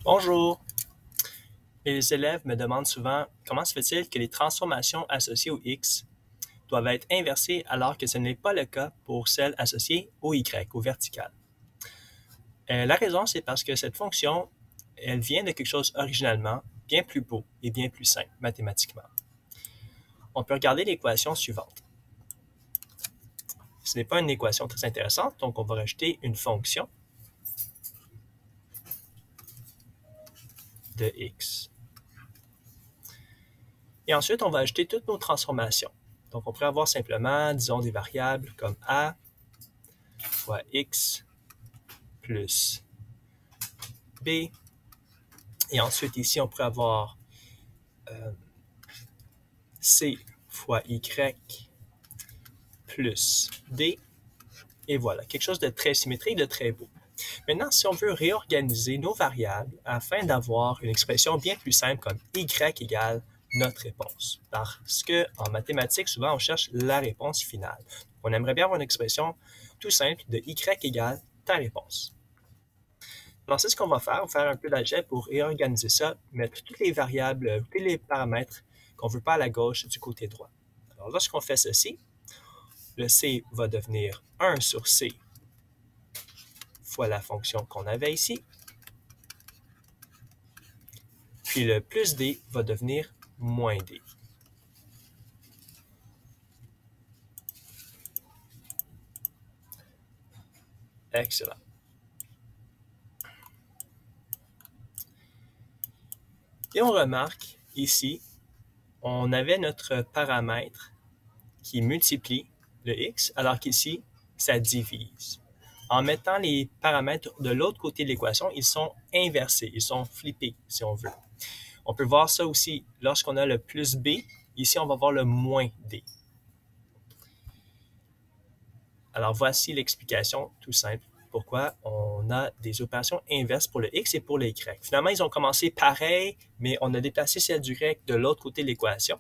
Bonjour! Les élèves me demandent souvent comment se fait-il que les transformations associées au x doivent être inversées alors que ce n'est pas le cas pour celles associées au y, au vertical. La raison, c'est parce que cette fonction, elle vient de quelque chose originalement bien plus beau et bien plus simple mathématiquement. On peut regarder l'équation suivante. Ce n'est pas une équation très intéressante, donc on va rajouter une fonction de x. Et ensuite, on va ajouter toutes nos transformations. Donc, on pourrait avoir simplement, disons, des variables comme a fois x plus b. Et ensuite, ici, on pourrait avoir c fois y plus d. Et voilà, quelque chose de très symétrique, de très beau. Maintenant, si on veut réorganiser nos variables afin d'avoir une expression bien plus simple comme y égale notre réponse. Parce qu'en mathématiques, souvent, on cherche la réponse finale. On aimerait bien avoir une expression tout simple de y égale ta réponse. Alors, c'est ce qu'on va faire. On va faire un peu d'algèbre pour réorganiser ça, mettre toutes les variables, tous les paramètres qu'on ne veut pas à la gauche du côté droit. Alors, lorsqu'on fait ceci, le c va devenir 1 sur c fois la fonction qu'on avait ici. Puis le plus d va devenir moins d. Excellent. Et on remarque ici, on avait notre paramètre qui multiplie le x, alors qu'ici, ça divise. En mettant les paramètres de l'autre côté de l'équation, ils sont inversés, ils sont flippés, si on veut. On peut voir ça aussi lorsqu'on a le plus b. Ici, on va voir le moins d. Alors, voici l'explication tout simple pourquoi on a des opérations inverses pour le x et pour le y. Finalement, ils ont commencé pareil, mais on a déplacé celle du y de l'autre côté de l'équation.